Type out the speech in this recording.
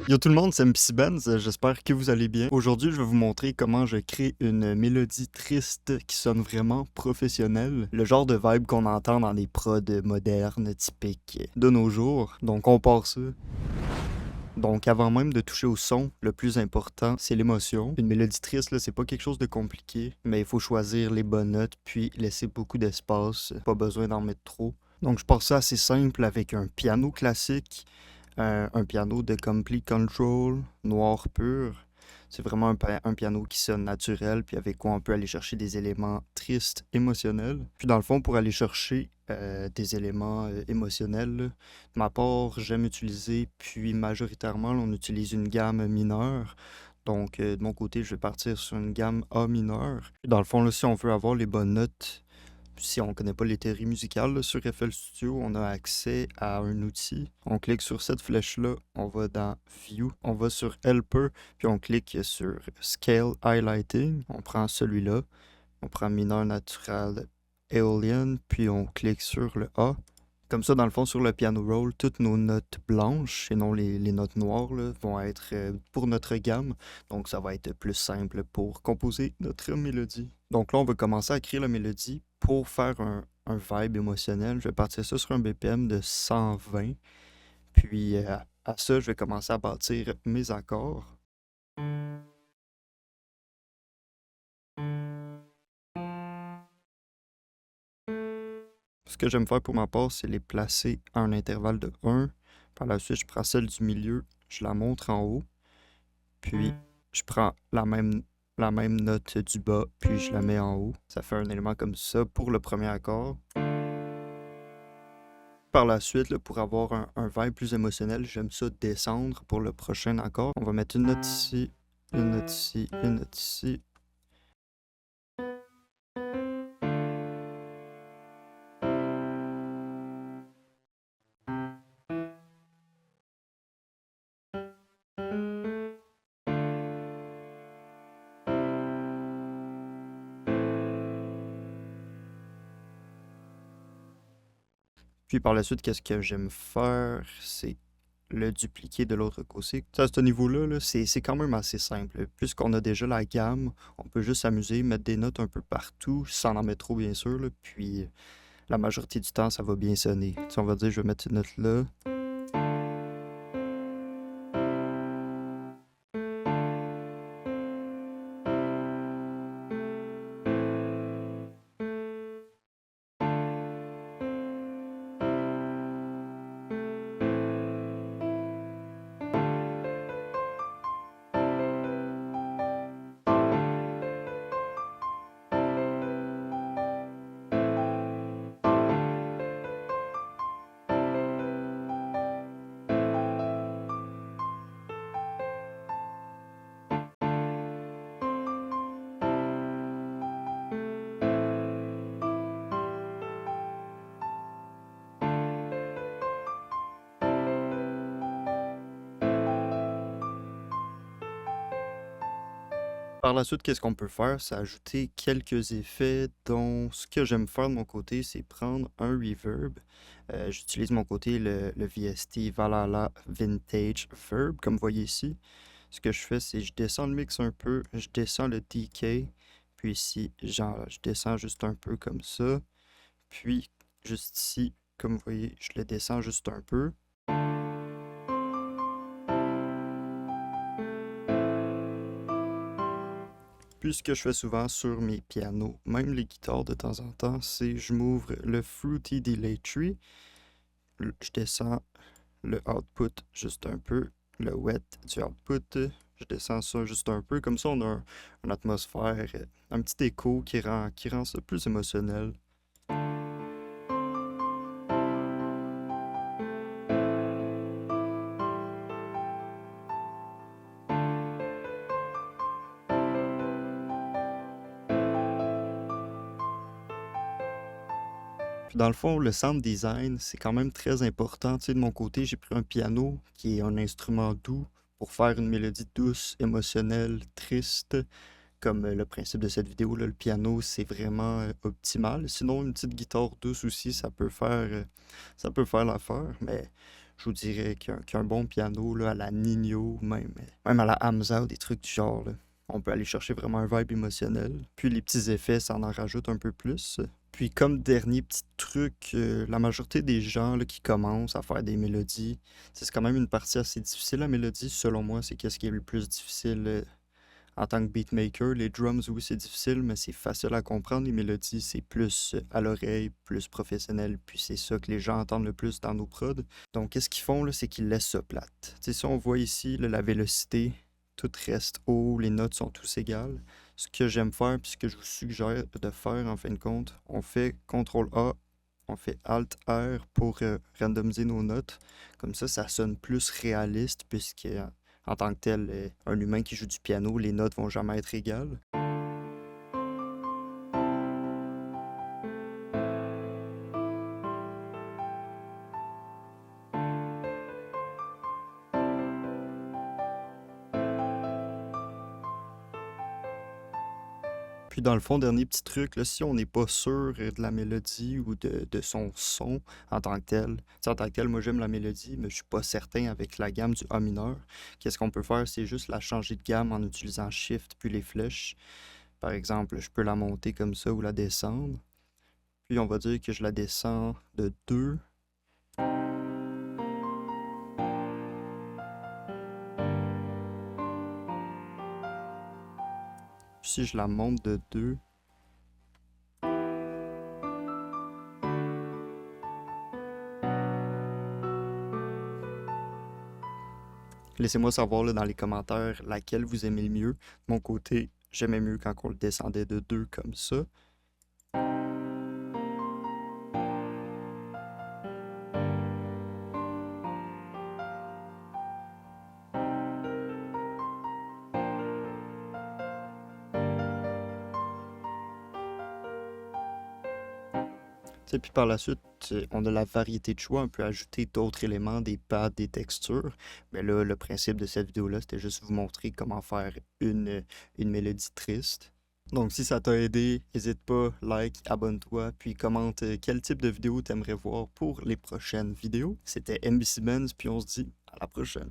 Yo tout le monde, c'est MC Benz, j'espère que vous allez bien. Aujourd'hui, je vais vous montrer comment je crée une mélodie triste qui sonne vraiment professionnelle. Le genre de vibe qu'on entend dans les prods modernes, typiques de nos jours. Donc on part ça. Donc avant même de toucher au son, le plus important, c'est l'émotion. Une mélodie triste, là, c'est pas quelque chose de compliqué, mais il faut choisir les bonnes notes, puis laisser beaucoup d'espace, pas besoin d'en mettre trop. Donc je pars ça assez simple avec un piano classique, un piano de Complete Control, noir pur. C'est vraiment un piano qui sonne naturel, puis avec quoi on peut aller chercher des éléments tristes, émotionnels. Puis dans le fond, pour aller chercher des éléments émotionnels, là, de ma part, j'aime utiliser, puis majoritairement, là, on utilise une gamme mineure. Donc, de mon côté, je vais partir sur une gamme A mineur. Puis dans le fond, là, si on veut avoir les bonnes notes, si on ne connaît pas les théories musicales, là, sur FL Studio, on a accès à un outil. On clique sur cette flèche-là, on va dans View, on va sur Helper, puis on clique sur Scale Highlighting. On prend celui-là, on prend mineur naturel Aeolian, puis on clique sur le A. Comme ça, dans le fond, sur le piano roll, toutes nos notes blanches et non les notes noires là, vont être pour notre gamme. Donc, ça va être plus simple pour composer notre mélodie. Donc là, on va commencer à créer la mélodie pour faire un vibe émotionnel. Je vais partir ça sur un BPM de 120. Puis, à ça, je vais commencer à bâtir mes accords. Ce que j'aime faire pour ma part, c'est les placer à un intervalle de 1. Par la suite, je prends celle du milieu, je la montre en haut. Puis, je prends la même note du bas, puis je la mets en haut. Ça fait un élément comme ça pour le premier accord. Par la suite, là, pour avoir un vibe plus émotionnel, j'aime ça descendre pour le prochain accord. On va mettre une note ici, une note ici, une note ici. Puis par la suite, qu'est-ce que j'aime faire? C'est le dupliquer de l'autre côté. Ça, à ce niveau-là, là, c'est quand même assez simple. Puisqu'on a déjà la gamme, on peut juste s'amuser, mettre des notes un peu partout, sans en mettre trop, bien sûr. Là, puis la majorité du temps, ça va bien sonner. Tu sais, on va dire, je vais mettre une note là. Par la suite, qu'est-ce qu'on peut faire? C'est ajouter quelques effets dont ce que j'aime faire de mon côté, c'est prendre un reverb. J'utilise de mon côté le VST Valhalla Vintage Verb, comme vous voyez ici. Ce que je fais, c'est je descends le mix un peu, je descends le decay, puis ici, je descends juste un peu comme ça. Puis, juste ici, comme vous voyez, je le descends juste un peu. Puis ce que je fais souvent sur mes pianos, même les guitares de temps en temps, c'est je m'ouvre le Fruity Delay Tree, je descends le output juste un peu, le wet du output, je descends ça juste un peu, comme ça on a une atmosphère, un petit écho qui rend ça plus émotionnel. Puis dans le fond, le sound design, c'est quand même très important. Tu sais, de mon côté, j'ai pris un piano qui est un instrument doux pour faire une mélodie douce, émotionnelle, triste. Comme le principe de cette vidéo, là, le piano, c'est vraiment optimal. Sinon, une petite guitare douce aussi, ça peut faire l'affaire. Mais je vous dirais qu'un bon piano là, à la Nino, même à la Hamza ou des trucs du genre, là, on peut aller chercher vraiment un vibe émotionnel. Puis les petits effets, ça en rajoute un peu plus. Puis comme dernier petit truc, la majorité des gens là, qui commencent à faire des mélodies, c'est quand même une partie assez difficile la mélodie, selon moi, c'est qu'est-ce qui est le plus difficile en tant que beatmaker. Les drums, oui, c'est difficile, mais c'est facile à comprendre. Les mélodies, c'est plus à l'oreille, plus professionnel, puis c'est ça que les gens entendent le plus dans nos prods. Donc, qu'est-ce qu'ils font, là, c'est qu'ils laissent ça plate. Tu sais, si on voit ici là, la vélocité, tout reste haut, les notes sont tous égales. Ce que j'aime faire, puis ce que je vous suggère de faire, en fin de compte, on fait CTRL-A, on fait Alt-R pour randomiser nos notes. Comme ça sonne plus réaliste, puisque en tant que tel, un humain qui joue du piano, les notes vont jamais être égales. Puis dans le fond, dernier petit truc, là, si on n'est pas sûr de la mélodie ou de son son en tant que tel, tu sais, en tant que tel, moi j'aime la mélodie, mais je suis pas certain avec la gamme du A mineur. Qu'est-ce qu'on peut faire? C'est juste la changer de gamme en utilisant Shift puis les flèches. Par exemple, je peux la monter comme ça ou la descendre. Puis on va dire que je la descends de 2. Si je la monte de 2, laissez-moi savoir là, dans les commentaires laquelle vous aimez le mieux. De mon côté, j'aimais mieux quand on le descendait de 2 comme ça. T'sais, puis par la suite, on a la variété de choix. On peut ajouter d'autres éléments, des pads, des textures. Mais là, le principe de cette vidéo-là, c'était juste vous montrer comment faire une mélodie triste. Donc, si ça t'a aidé, n'hésite pas, like, abonne-toi, puis commente quel type de vidéo t'aimerais voir pour les prochaines vidéos. C'était MBC Benz, puis on se dit à la prochaine.